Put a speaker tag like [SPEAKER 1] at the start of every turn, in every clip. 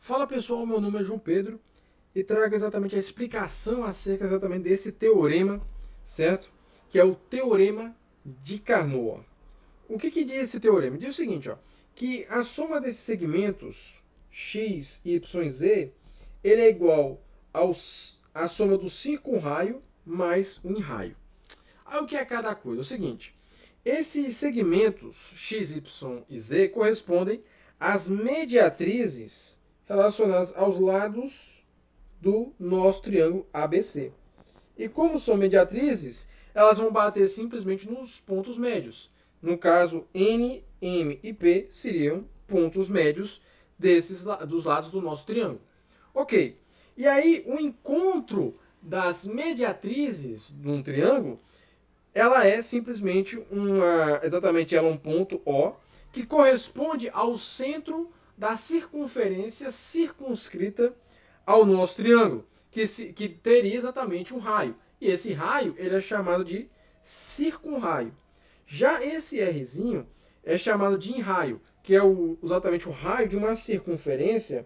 [SPEAKER 1] Fala pessoal, meu nome é João Pedro e trago exatamente a explicação acerca exatamente desse teorema, certo? Que é o Teorema de Carnot. O que diz esse teorema? Diz o seguinte, ó, que a soma desses segmentos x, y e z ele é igual à soma do circunraio mais o enraio. Aí o que é cada coisa? É o seguinte, esses segmentos x, y e z correspondem às mediatrizes relacionadas aos lados do nosso triângulo ABC. E como são mediatrizes, elas vão bater simplesmente nos pontos médios. No caso, N, M e P seriam pontos médios dos lados do nosso triângulo. Ok. E aí, o encontro das mediatrizes de um triângulo, ela é simplesmente exatamente ela é um ponto O, que corresponde ao centro da circunferência circunscrita ao nosso triângulo, que teria exatamente um raio. E esse raio ele é chamado de circunraio. Já esse Rzinho é chamado de enraio, que é exatamente o raio de uma circunferência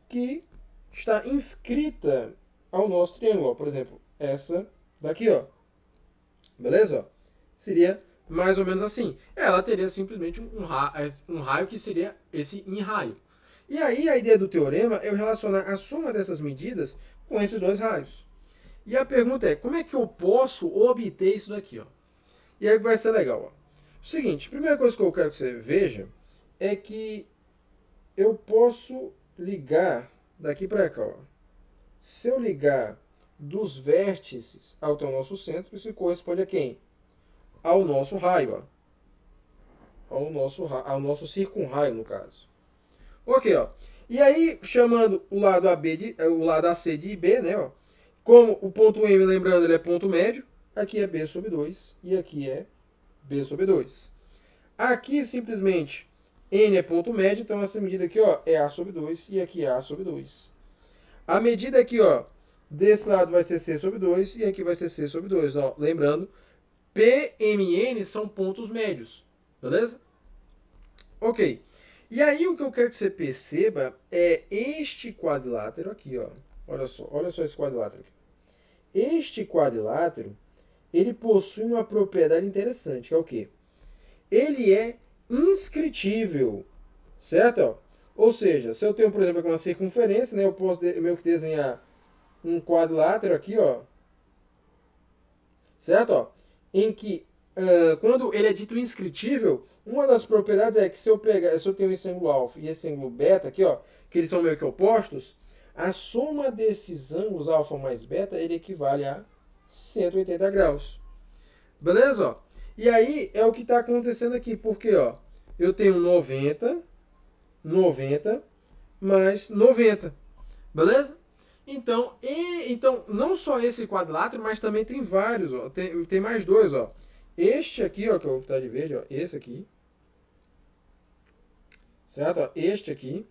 [SPEAKER 1] que está inscrita ao nosso triângulo. Por exemplo, essa daqui, ó. Beleza? Seria mais ou menos assim. Ela teria simplesmente um raio que seria esse enraio. E aí a ideia do teorema é eu relacionar a soma dessas medidas com esses dois raios. E a pergunta é, como é que eu posso obter isso daqui? Ó? E aí vai ser legal. Ó. O seguinte, a primeira coisa que eu quero que você veja é que eu posso ligar daqui para cá. Ó. Se eu ligar dos vértices ao nosso centro, isso corresponde a quem? Ao nosso raio. Ó. Ao nosso circunraio, no caso. Ok, ó. E aí, chamando o lado AC de B, né? Ó, como o ponto M, lembrando, ele é ponto médio, aqui é B sobre 2 e aqui é B sobre 2. Aqui, simplesmente, N é ponto médio, então essa medida aqui ó, é A sobre 2 e aqui é A sobre 2. A medida aqui, ó, desse lado vai ser C sobre 2 e aqui vai ser C sobre 2. Ó, lembrando, P, M e N são pontos médios, beleza? Ok. E aí o que eu quero que você perceba é este quadrilátero aqui, ó. Olha só esse quadrilátero aqui. Este quadrilátero, ele possui uma propriedade interessante, que é o quê? Ele é inscritível, certo? Ou seja, se eu tenho, por exemplo, aqui uma circunferência, né, eu posso meio que desenhar um quadrilátero aqui, ó, certo? Ó, em que quando ele é dito inscritível, uma das propriedades é que se eu tenho esse ângulo alfa e esse ângulo beta aqui, ó, que eles são meio que opostos, a soma desses ângulos alfa mais beta, ele equivale a 180 graus. Beleza? Ó? E aí é o que está acontecendo aqui, porque ó, eu tenho 90, 90 mais 90. Beleza? Então, não só esse quadrilátero, mas também tem vários, ó. Tem mais dois, ó. Este aqui, ó, que eu tá de verde, ó, esse aqui. Certo? Ó, este aqui.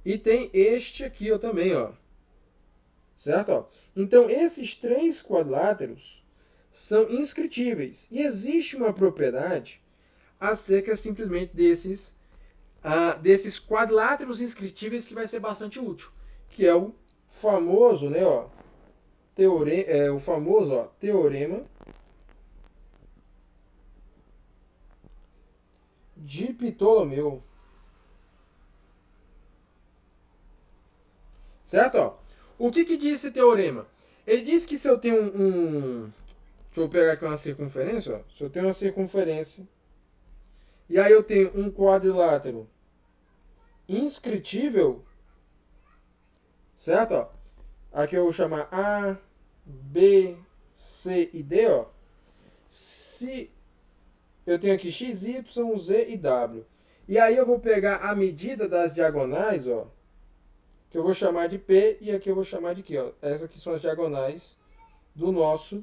[SPEAKER 1] E tem este aqui, ó, também, ó. Certo? Ó. Então, esses três quadriláteros são inscritíveis. E existe uma propriedade acerca simplesmente desses quadriláteros inscritíveis que vai ser bastante útil, que é o famoso, né, ó, teorema de Ptolomeu. Certo? Ó? O que diz esse teorema? Ele diz que se eu tenho deixa eu pegar aqui uma circunferência. Ó. Se eu tenho uma circunferência e aí eu tenho um quadrilátero inscritível, certo? Ó? Aqui eu vou chamar A, B, C e D. Ó. Se eu tenho aqui X, Y, Z e W. E aí eu vou pegar a medida das diagonais, ó, que eu vou chamar de P e aqui eu vou chamar de Q. Ó. Essas aqui são as diagonais do nosso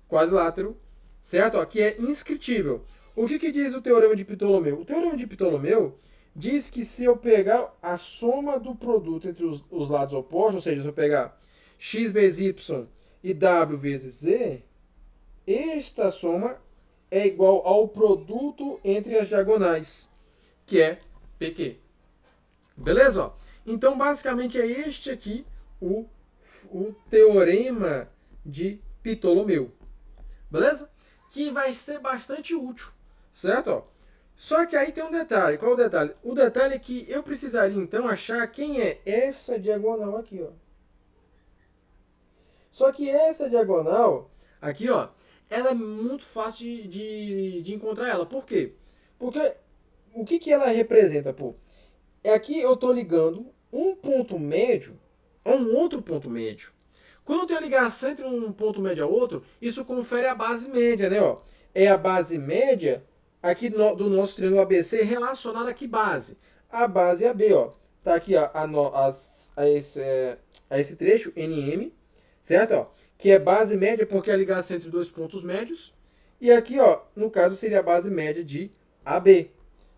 [SPEAKER 1] quadrilátero, certo? Ó, que é inscritível. O que diz o teorema de Ptolomeu? O teorema de Ptolomeu diz que se eu pegar a soma do produto entre os lados opostos, ou seja, se eu pegar x vezes y e w vezes z, esta soma é igual ao produto entre as diagonais, que é PQ. Beleza? Ó? Então, basicamente, é este aqui o teorema de Ptolomeu. Beleza? Que vai ser bastante útil, certo? Ó, só que aí tem um detalhe. Qual é o detalhe? O detalhe é que eu precisaria, então, achar quem é essa diagonal aqui, ó. Só que essa diagonal aqui, ó, ela é muito fácil de encontrar ela. Por quê? Porque o que ela representa, pô? É aqui eu estou ligando um ponto médio a um outro ponto médio. Quando tem a ligação entre um ponto médio a outro, isso confere a base média, né? Ó? É a base média aqui do nosso triângulo ABC relacionada a que base? A base AB, ó. Tá aqui ó, a esse trecho, NM, certo? Ó? Que é base média porque é a ligação entre dois pontos médios. E aqui, ó, no caso, seria a base média de AB.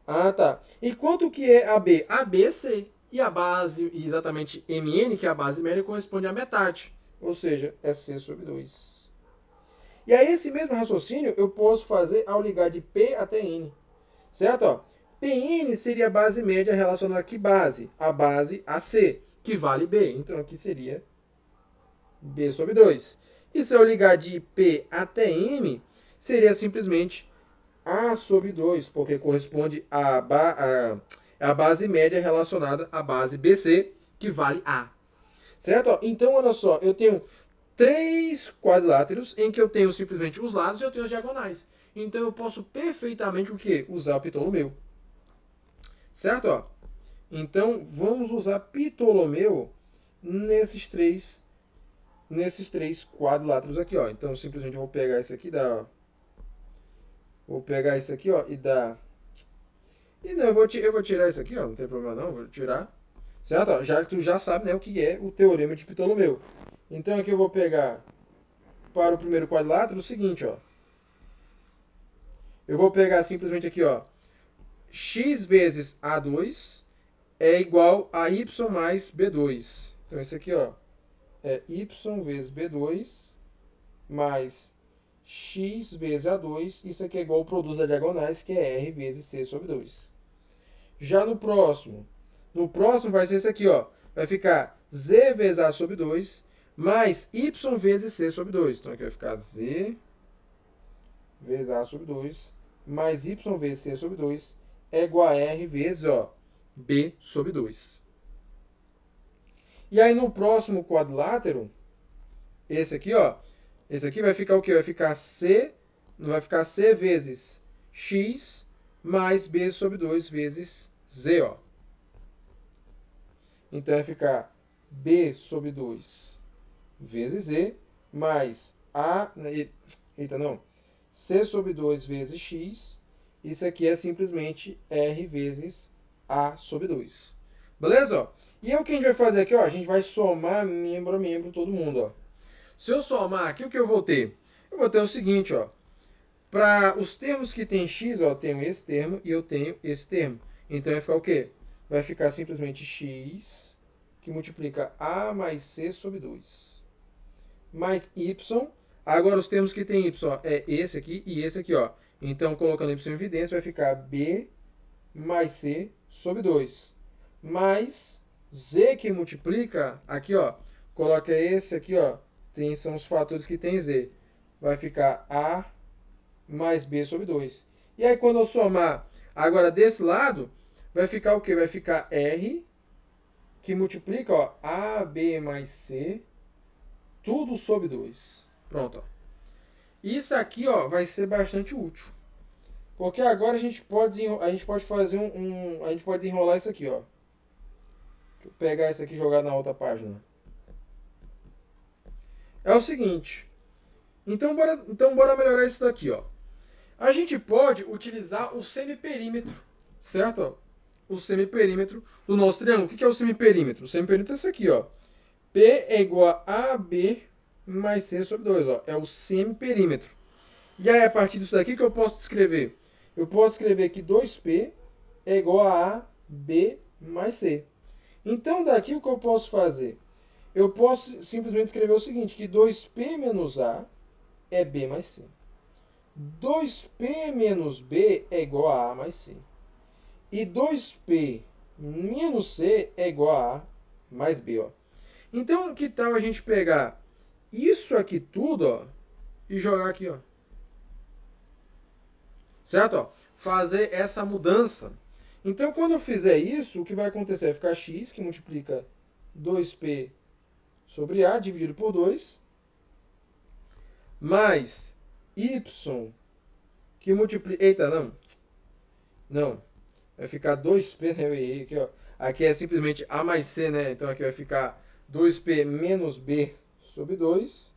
[SPEAKER 1] Ah, tá. E quanto que é AB? AB é C. E a base, exatamente MN, que é a base média, corresponde à metade. Ou seja, é C sobre 2. E aí esse mesmo raciocínio eu posso fazer ao ligar de P até N. Certo? Ó, PN seria a base média relacionada a que base? A base AC, que vale B. Então aqui seria B sobre 2. E se eu ligar de P até M, seria simplesmente A sobre 2, porque corresponde à base média relacionada à base BC, que vale A. Certo? Então, olha só, eu tenho 3 quadriláteros em que eu tenho simplesmente os lados e eu tenho as diagonais. Então, eu posso perfeitamente o quê? Usar o Ptolomeu. Certo? Ó? Então, vamos usar Ptolomeu nesses três quadriláteros aqui. Ó. Então, simplesmente eu vou pegar esse aqui da... Vou pegar esse aqui, ó, e dar... E não, eu vou tirar isso aqui, ó, não tem problema não, vou tirar. Certo? Ó, já, tu já sabe, né, o que é o teorema de Ptolomeu. Então aqui eu vou pegar para o primeiro quadrilátero o seguinte, ó. Eu vou pegar simplesmente aqui, ó, x vezes A2 é igual a y mais B2. Então isso aqui, ó, é y vezes B2 mais x vezes A2. Isso aqui é igual ao produto das diagonais, que é R vezes C sobre 2. Já no próximo vai ser esse aqui, ó. Vai ficar z vezes A sobre 2 mais y vezes C sobre 2. Então aqui vai ficar z vezes A sobre 2 mais y vezes C sobre 2 é igual a R vezes, ó, B sobre 2. E aí no próximo quadrilátero, esse aqui, ó, esse aqui vai ficar o quê? Vai ficar C vezes x mais B sobre 2 vezes Z, ó. Então vai ficar B sobre 2 vezes Z mais C sobre 2 vezes X. Isso aqui é simplesmente R vezes A sobre 2. Beleza? Ó? E aí o que a gente vai fazer aqui? Ó? A gente vai somar membro a membro todo mundo. Ó. Se eu somar aqui, o que eu vou ter? Eu vou ter o seguinte, ó. Para os termos que tem X, ó, eu tenho esse termo e eu tenho esse termo. Então vai ficar o quê? Vai ficar simplesmente X, que multiplica A mais C sobre 2. Mais Y. Agora os termos que tem Y, ó, é esse aqui e esse aqui, ó. Então, colocando Y em evidência, vai ficar B mais C sobre 2. Mais Z que multiplica, aqui, ó. Coloca esse aqui, ó. São os fatores que tem Z. Vai ficar A mais B sobre 2. E aí, quando eu somar agora desse lado, vai ficar o quê? Vai ficar R, que multiplica, ó, AB mais C, tudo sobre 2. Pronto, ó. Isso aqui, ó, vai ser bastante útil. Porque agora a gente pode fazer a gente pode desenrolar isso aqui, ó. Deixa eu pegar isso aqui e jogar na outra página. É o seguinte. Então bora melhorar isso daqui, ó. A gente pode utilizar o semiperímetro, certo? Ó, o semiperímetro do nosso triângulo. O que é o semiperímetro? O semiperímetro é esse aqui, ó. P é igual a AB mais C sobre 2, ó. É o semiperímetro. E aí, a partir disso daqui, que eu posso escrever? Eu posso escrever que 2P é igual a AB mais C. Então, daqui o que eu posso fazer? Eu posso simplesmente escrever o seguinte, que 2P menos A é B mais C. 2P menos B é igual a A mais C. E 2P menos C é igual a A mais B, ó. Então, que tal a gente pegar isso aqui tudo, ó, e jogar aqui, ó. Certo? Ó, fazer essa mudança. Então, quando eu fizer isso, o que vai acontecer? Vai ficar x, que multiplica 2p sobre a, dividido por 2, mais y, que multiplica... Eita, não. Não. Vai ficar 2p, né? Eu errei aqui, ó. Aqui é simplesmente a mais c, né? Então, aqui vai ficar 2p menos b sobre 2,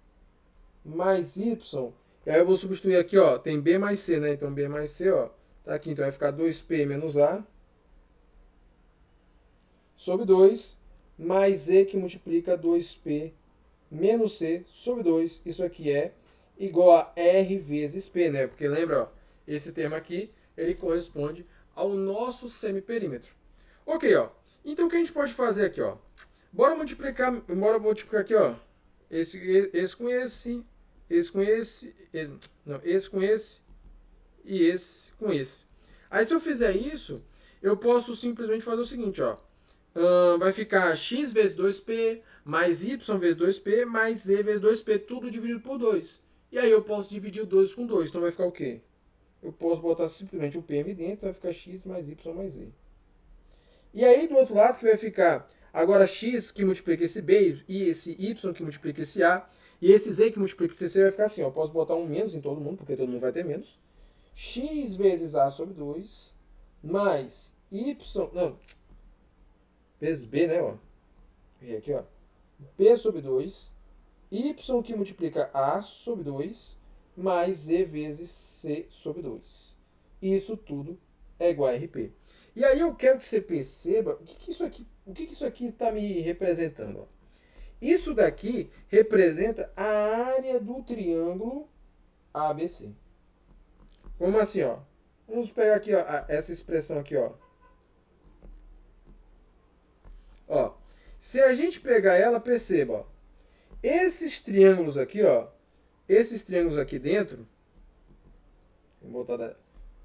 [SPEAKER 1] mais y. E aí eu vou substituir aqui, ó. Tem b mais c, né? Então, b mais c, ó. Tá aqui, então vai ficar 2p menos a sobre 2, mais e que multiplica 2p menos c sobre 2. Isso aqui é igual a r vezes p, né? Porque lembra, ó, esse termo aqui, ele corresponde ao nosso semiperímetro. Ok, ó. Então o que a gente pode fazer aqui, ó? Bora multiplicar aqui, ó. Esse com esse, esse com esse, não, esse com esse e esse com esse. Aí se eu fizer isso, eu posso simplesmente fazer o seguinte, ó. Vai ficar x vezes 2p, mais y vezes 2p, mais z vezes 2p, tudo dividido por 2. E aí eu posso dividir o 2 com 2, então vai ficar o quê? Eu posso botar simplesmente o p evidente, então vai ficar x mais y mais z. E aí do outro lado que vai ficar agora x que multiplica esse b, e esse y que multiplica esse a, e esse z que multiplica esse c vai ficar assim, ó. Eu posso botar um menos em todo mundo, porque todo mundo vai ter menos. X vezes a sobre 2, mais y, não, vezes b, né, ó. E aqui, ó. B sobre 2, y que multiplica a sobre 2, mais z vezes c sobre 2. Isso tudo é igual a RP. E aí eu quero que você perceba o que isso aqui está me representando. Ó. Isso daqui representa a área do triângulo ABC. Como assim, ó? Vamos pegar aqui, ó, essa expressão aqui, ó. Ó, se a gente pegar ela, perceba, ó, esses triângulos aqui, ó, esses triângulos aqui dentro, vou botar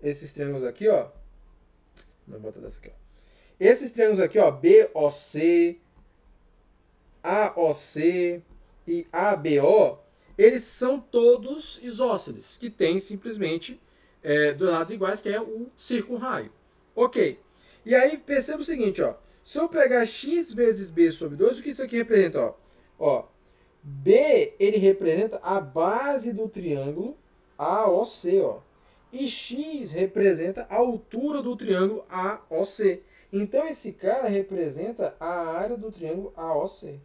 [SPEAKER 1] esses triângulos aqui, ó, vou botar dessa aqui, ó. Esses triângulos aqui, ó, BOC, AOC e ABO, eles são todos isósceles, que tem simplesmente dois lados iguais, que é o circunraio. Ok. E aí perceba o seguinte, ó. Se eu pegar x vezes b sobre 2, o que isso aqui representa? Ó? Ó, B ele representa a base do triângulo AOC. Ó. E x representa a altura do triângulo AOC. Então esse cara representa a área do triângulo AOC.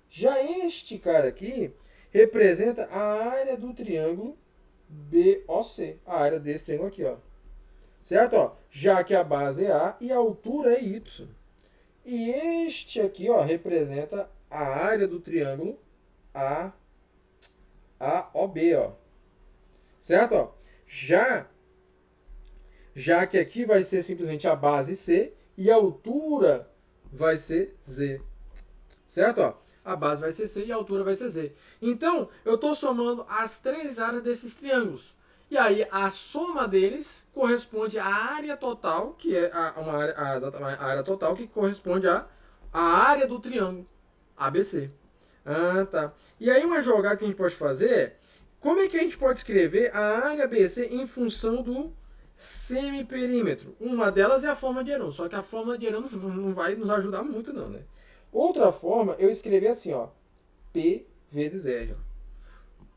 [SPEAKER 1] Já este cara aqui representa a área do triângulo BOC. A área desse triângulo aqui, ó. Certo? Ó, já que a base é A e a altura é Y. E este aqui, ó, representa a área do triângulo AOB, ó. Certo? Ó, já que aqui vai ser simplesmente a base C e a altura vai ser Z. Certo? Ó, a base vai ser C e a altura vai ser Z. Então, eu estou somando as três áreas desses triângulos. E aí, a soma deles corresponde à área total, que é a área total, que corresponde à área do triângulo ABC. Ah, tá. E aí, uma jogada que a gente pode fazer é, como é que a gente pode escrever a área ABC em função do semiperímetro? Uma delas é a forma de Heron, só que a forma de Heron não vai nos ajudar muito, não, né? Outra forma, eu escrevi assim, ó, P vezes R, ó.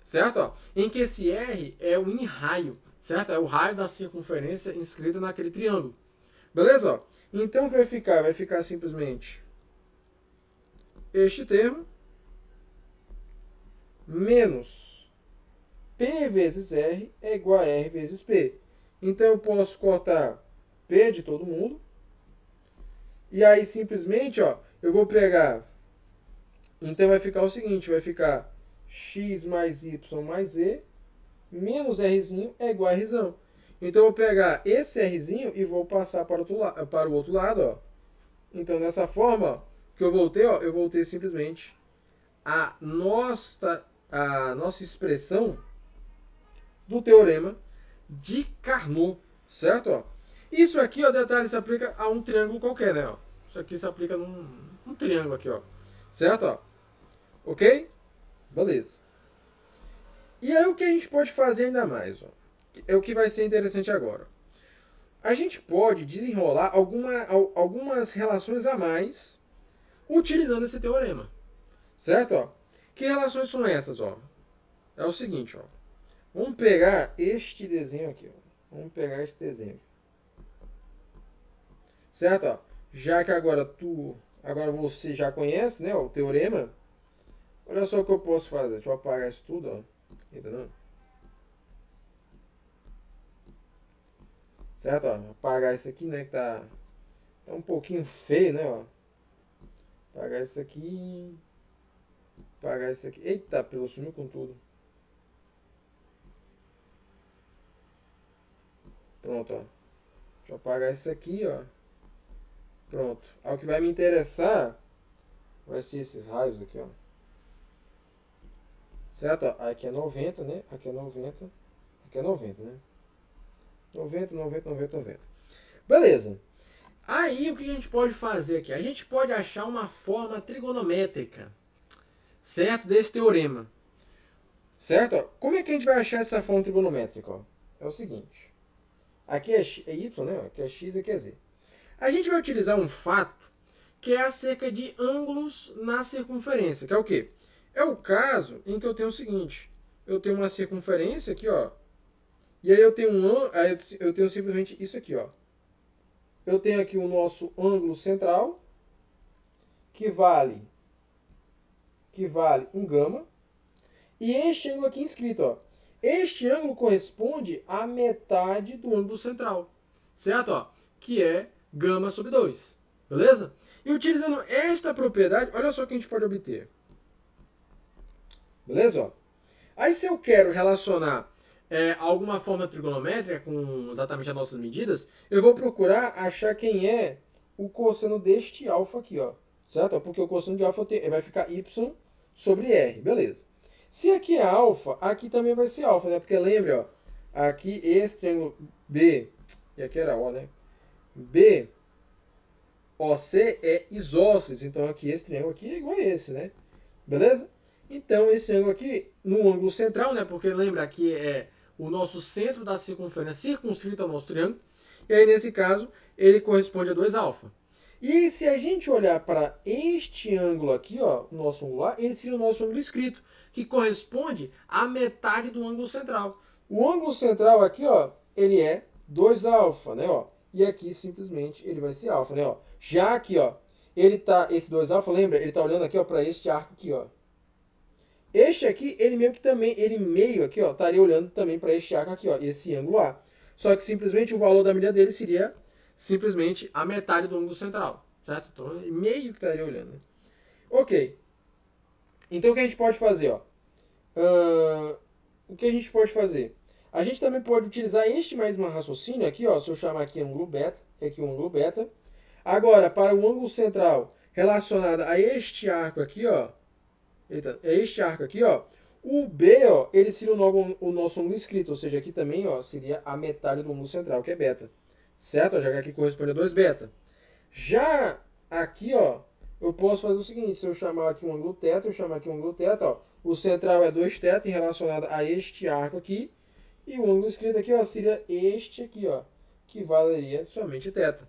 [SPEAKER 1] Certo? Ó, em que esse R é o raio, certo? É o raio da circunferência inscrita naquele triângulo. Beleza? Ó? Então o que vai ficar? Vai ficar simplesmente este termo menos P vezes R é igual a R vezes P. Então eu posso cortar P de todo mundo. E aí simplesmente, ó, eu vou pegar... Então vai ficar o seguinte, vai ficar x mais y mais z menos rzinho é igual a rzão. Então eu vou pegar esse rzinho e vou passar para o outro lado. Ó. Então dessa forma que eu voltei simplesmente a nossa expressão do teorema de Carnot, certo? Ó. Isso aqui, ó, detalhe, se aplica a um triângulo qualquer, né? Ó. Isso aqui se aplica num triângulo aqui, ó. Certo? Ó. Ok? Beleza. E aí o que a gente pode fazer ainda mais? Ó? É o que vai ser interessante agora. A gente pode desenrolar algumas relações a mais utilizando esse teorema. Certo? Ó? Que relações são essas? Ó? É o seguinte, ó. Vamos pegar este desenho aqui. Ó. Vamos pegar esse desenho. Certo? Ó? Já que agora você já conhece, né, ó, o teorema. Olha só o que eu posso fazer. Deixa eu apagar isso tudo, ó. Entendeu? Certo? Ó, apagar isso aqui, né, que tá um pouquinho feio, né, ó. Apagar isso aqui. Apagar isso aqui. Eita, pelo sumiu com tudo. Pronto, ó. Deixa eu apagar isso aqui, ó. Pronto. Aí o que vai me interessar vai ser esses raios aqui, ó. Certo? Ó, aqui é 90, né? Aqui é 90. Aqui é 90, né? 90, 90, 90, 90. Beleza. Aí o que a gente pode fazer aqui? A gente pode achar uma forma trigonométrica, certo? Desse teorema. Certo? Ó, como é que a gente vai achar essa forma trigonométrica? Ó? É o seguinte. Aqui é y, né? Aqui é x, aqui é z. A gente vai utilizar um fato que é acerca de ângulos na circunferência, que é o quê? É o caso em que eu tenho o seguinte. Eu tenho uma circunferência aqui, ó. E aí eu tenho eu tenho simplesmente isso aqui, ó. Eu tenho aqui o nosso ângulo central, que vale um gama. E este ângulo aqui inscrito, ó. Este ângulo corresponde à metade do ângulo central, certo? Ó, que é gama sobre 2, beleza? E utilizando esta propriedade, olha só o que a gente pode obter. Beleza? Ó. Aí se eu quero relacionar alguma forma trigonométrica com exatamente as nossas medidas, eu vou procurar achar quem é o cosseno deste alfa aqui, ó. Certo? Porque o cosseno de alfa vai ficar y sobre r, beleza. Se aqui é alfa, aqui também vai ser alfa, né? Porque lembre, ó, aqui esse triângulo B, e aqui era O, né? B, OC é isósceles, então aqui esse triângulo aqui é igual a esse, né? Beleza? Então esse ângulo aqui, no ângulo central, né? Porque lembra que é o nosso centro da circunferência circunscrita ao nosso triângulo. E aí nesse caso, ele corresponde a 2α. E se a gente olhar para este ângulo aqui, ó, o nosso angular, ele seria o nosso ângulo escrito, que corresponde à metade do ângulo central. O ângulo central aqui, ó, ele é 2α, né, ó? E aqui simplesmente ele vai ser alfa, né, ó? Já aqui, ó, esse 2α, lembra? Ele tá olhando aqui, ó, para este arco aqui, ó. Este aqui, ele meio aqui, ó, estaria olhando também para este arco aqui, ó, esse ângulo A. Só que simplesmente o valor da medida dele seria simplesmente a metade do ângulo central, certo? Então, ele meio que estaria olhando, né? Ok. Então, o que a gente pode fazer, ó? O que a gente pode fazer? A gente também pode utilizar este mesmo raciocínio aqui, ó, se eu chamar aqui ângulo beta, aqui o ângulo beta. Agora, para o ângulo central relacionado a este arco aqui, ó, é este arco aqui, ó. O B, ó, ele seria o nosso ângulo escrito, ou seja, aqui também, ó, seria a metade do ângulo central, que é beta. Certo? Já que aqui corresponde a 2 beta. Já aqui, ó, eu posso fazer o seguinte, se eu chamar aqui um ângulo θ, eu chamar aqui um ângulo θ, ó, o central é 2θ em relacionado a este arco aqui, e o ângulo escrito aqui, ó, seria este aqui, ó, que valeria somente θ.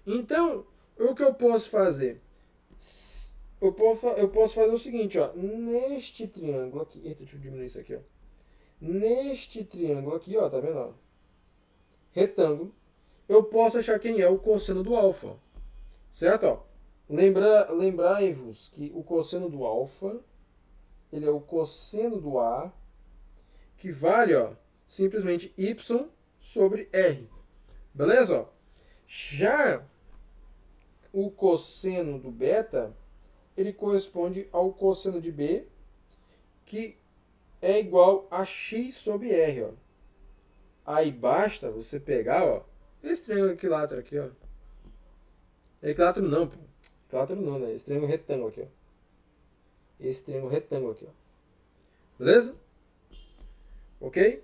[SPEAKER 1] Então, o que eu posso fazer? Eu posso fazer o seguinte, ó. Neste triângulo aqui. Eita, deixa eu diminuir isso aqui, ó. Neste triângulo aqui, ó, tá vendo? Ó, retângulo. Eu posso achar quem é o cosseno do alfa. Ó, certo? Ó. Lembrai-vos que o cosseno do alfa, ele é o cosseno do A, que vale, ó, simplesmente y sobre r. Beleza? Ó. Já o cosseno do beta, ele corresponde ao cosseno de B, que é igual a x sobre r, ó. Aí basta você pegar, ó, esse triângulo equilátero aqui, ó. Equilátero não, pô. Equilátero não, né? Esse triângulo retângulo aqui, ó. Esse triângulo retângulo aqui, ó. Beleza? Ok?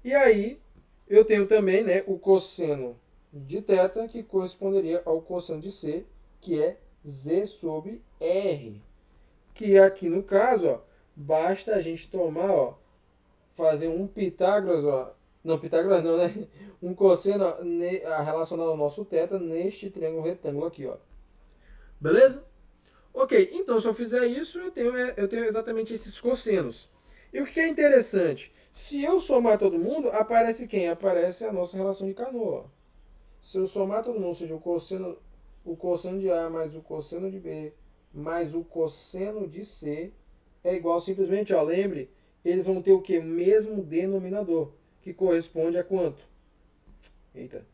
[SPEAKER 1] E aí, eu tenho também, né, o cosseno de θ, que corresponderia ao cosseno de C, que é Z sobre R. Que aqui no caso, ó, basta a gente tomar, ó, fazer um Pitágoras, ó, não, Pitágoras não, né? Um cosseno ó, relacionado ao nosso θ neste triângulo retângulo aqui, ó. Beleza? Ok, então se eu fizer isso, eu tenho exatamente esses cossenos. E o que é interessante? Se eu somar todo mundo, aparece quem? Aparece a nossa relação de Carnot. Se eu somar todo mundo, ou seja, o cosseno de A mais o cosseno de B mais o cosseno de C é igual simplesmente, ó, lembre, eles vão ter o que? O mesmo denominador, que corresponde a quanto? Eita.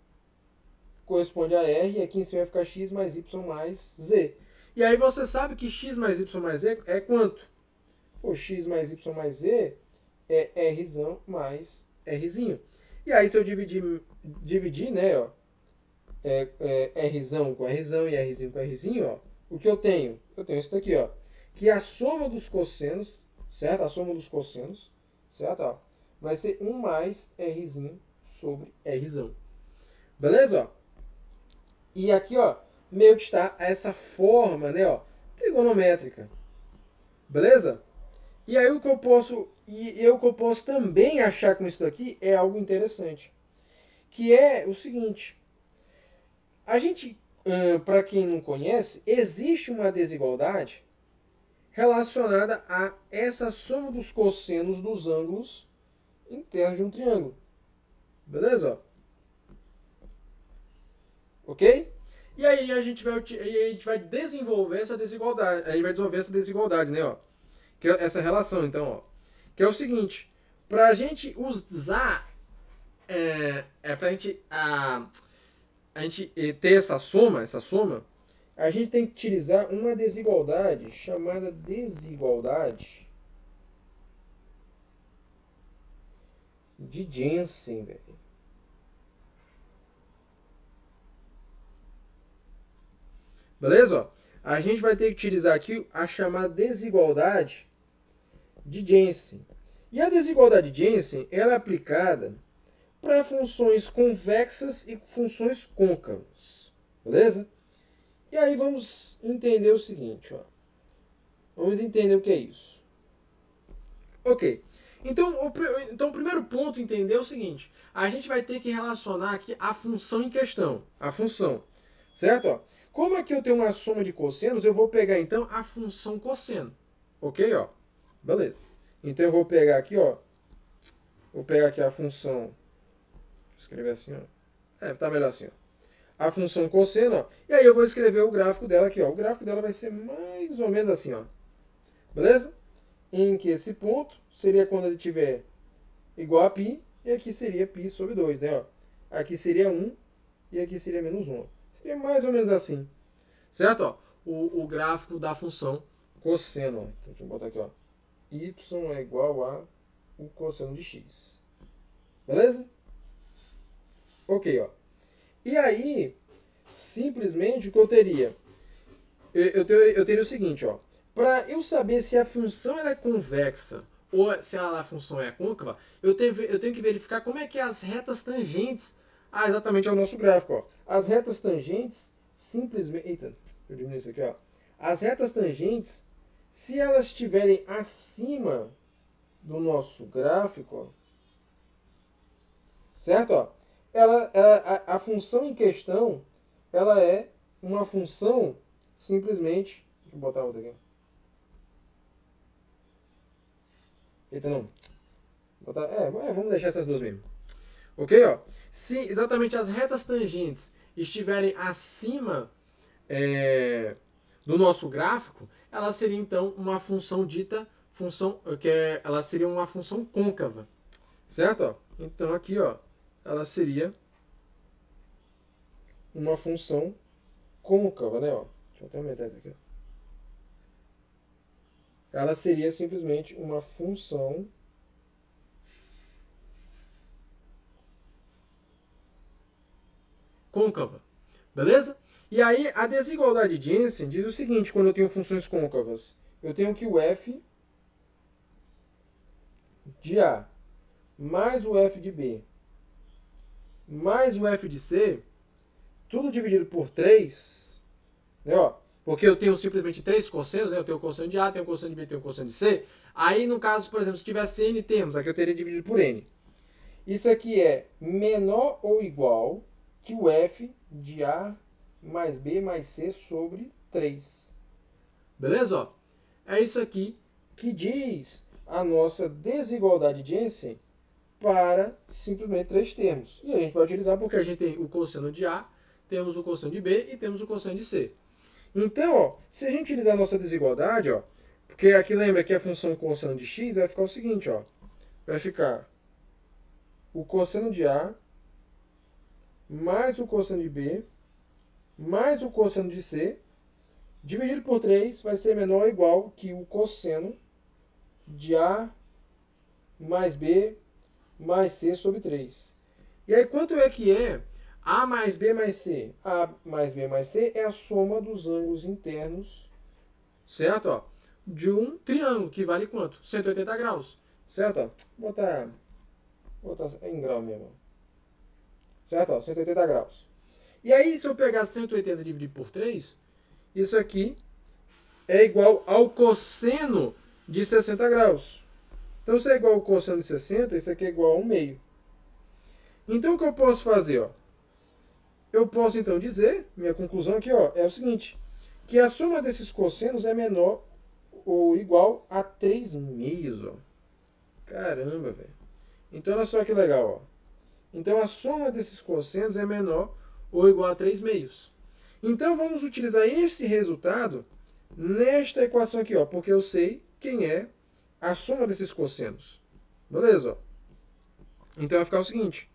[SPEAKER 1] Corresponde a R, e aqui em cima vai ficar x mais y mais z. E aí você sabe que x mais y mais z é quanto? O x mais y mais z é r mais rzinho. E aí se eu dividir né, ó, r com r e rzinho com rzinho, ó, o que eu tenho? Eu tenho isso daqui, ó, que a soma dos cossenos, certo? A soma dos cossenos, certo? Ó, vai ser 1 mais rzinho sobre rzão. Beleza? Ó? E aqui, ó, meio que está essa forma, né, ó, trigonométrica. Beleza? E aí o que eu posso também achar com isso daqui é algo interessante, que é o seguinte: a gente, para quem não conhece, existe uma desigualdade relacionada a essa soma dos cossenos dos ângulos internos de um triângulo. Beleza? Ok? E aí a gente vai desenvolver essa desigualdade. A gente vai desenvolver essa desigualdade, né? Ó, que é essa relação, então, ó. Que é o seguinte: para a gente usar, para a gente ter essa soma, a gente tem que utilizar uma desigualdade chamada desigualdade de Jensen, velho. Beleza? Ó, a gente vai ter que utilizar aqui a chamada desigualdade de Jensen. E a desigualdade de Jensen ela é aplicada para funções convexas e funções côncavas. Beleza? E aí vamos entender o seguinte, ó. Vamos entender o que é isso. Ok. Então, o primeiro ponto a entender é o seguinte: a gente vai ter que relacionar aqui a função em questão. A função. Certo? Ó. Como aqui eu tenho uma soma de cossenos, eu vou pegar então a função cosseno. Ok? Ó. Beleza. Então eu vou pegar aqui, ó. Vou pegar aqui a função. Vou escrever assim, ó. Tá melhor assim, ó. A função cosseno, ó. E aí eu vou escrever o gráfico dela aqui, ó. O gráfico dela vai ser mais ou menos assim, ó. Beleza? Em que esse ponto seria quando ele tiver igual a π, e aqui seria π sobre 2, né? Ó. Aqui seria 1 e aqui seria menos 1. Seria mais ou menos assim. Certo? Ó, o gráfico da função cosseno. Ó. Então, deixa eu botar aqui, ó. Y é igual a o cosseno de x. Beleza? Ok, ó. E aí, simplesmente o que eu teria? Eu teria o seguinte, ó. Para eu saber se a função ela é convexa ou se a função é côncava, eu tenho que verificar como é que as retas tangentes exatamente ao nosso gráfico. Ó. As retas tangentes simplesmente... Eita, eu diminui isso aqui. Ó. As retas tangentes, se elas estiverem acima do nosso gráfico, ó, certo? Ó, a função em questão ela é uma função simplesmente... Deixa eu botar outra aqui. Eita, não. Vamos deixar essas duas mesmo. Ok? Ó. Se exatamente as retas tangentes estiverem acima do nosso gráfico, ela seria então uma função dita ela seria uma função côncava. Certo? Ó. Então aqui, ó, ela seria uma função côncava, né? Ó. Deixa eu até aumentar isso aqui. Ó. Ela seria simplesmente uma função côncava. Beleza? E aí a desigualdade de Jensen diz o seguinte, quando eu tenho funções côncavas. Eu tenho que o f de A mais o f de B mais o f de C tudo dividido por 3, né, ó, porque eu tenho simplesmente 3 cossenos, né, eu tenho o cosseno de A, tenho o cosseno de B, tenho o cosseno de C. Aí, no caso, por exemplo, se tivesse N termos, aqui eu teria dividido por N. Isso aqui é menor ou igual que o f de A mais B mais C sobre 3. Beleza? Ó, é isso aqui que diz a nossa desigualdade de Jensen para simplesmente 3 termos. E a gente vai utilizar porque a gente tem o cosseno de A, temos o cosseno de B e temos o cosseno de C. Então, ó, se a gente utilizar a nossa desigualdade, ó, porque aqui lembra que a função cosseno de x vai ficar o seguinte, ó, vai ficar o cosseno de A mais o cosseno de B mais o cosseno de C dividido por 3 vai ser menor ou igual que o cosseno de A mais B mais C sobre 3. E aí, quanto é que é A mais B mais C? A mais B mais C é a soma dos ângulos internos, certo? Ó, de um triângulo, que vale quanto? 180 graus, certo? Ó, botar em grau mesmo. Certo? Ó, 180 graus. E aí, se eu pegar 180 dividido por 3, isso aqui é igual ao cosseno de 60 graus. Então, se é igual ao cosseno de 60, isso aqui é igual a 1 meio. Então, o que eu posso fazer? Ó? Eu posso, então, dizer, minha conclusão aqui ó, é o seguinte, que a soma desses cossenos é menor ou igual a 3 meios. Ó. Caramba, velho. Então, olha só que legal. Ó. Então, a soma desses cossenos é menor ou igual a 3 meios. Então, vamos utilizar esse resultado nesta equação aqui, ó, porque eu sei quem é a soma desses cossenos. Beleza? Ó. Então, vai ficar o seguinte.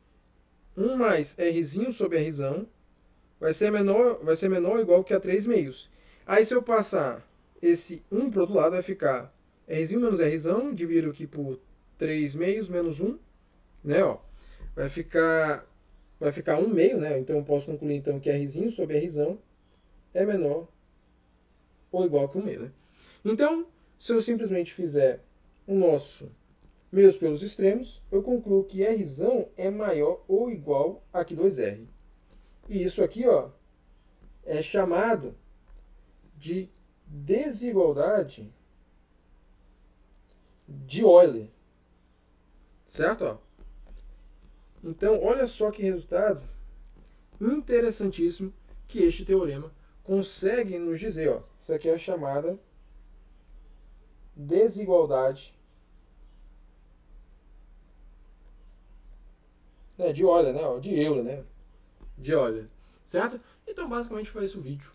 [SPEAKER 1] 1 mais Rzinho sobre Rzão vai ser menor ou igual que a 3 meios. Aí, se eu passar esse 1 para o outro lado, vai ficar Rzinho menos Rzão, dividido aqui por 3 meios menos 1, né, ó. Vai ficar 1 meio, né? Então, eu posso concluir então, que Rzinho sobre Rzão é menor ou igual que 1 meio, né? Então, se eu simplesmente fizer o nosso meios pelos extremos, eu concluo que Rzão é maior ou igual a que 2R. E isso aqui, ó, é chamado de desigualdade de Euler. Certo? Ó? Então, olha só que resultado interessantíssimo que este teorema consegue nos dizer. Ó. Isso aqui é a chamada desigualdade de Euler, né? De Euler, né? De Euler. Certo? Então, basicamente foi esse o vídeo.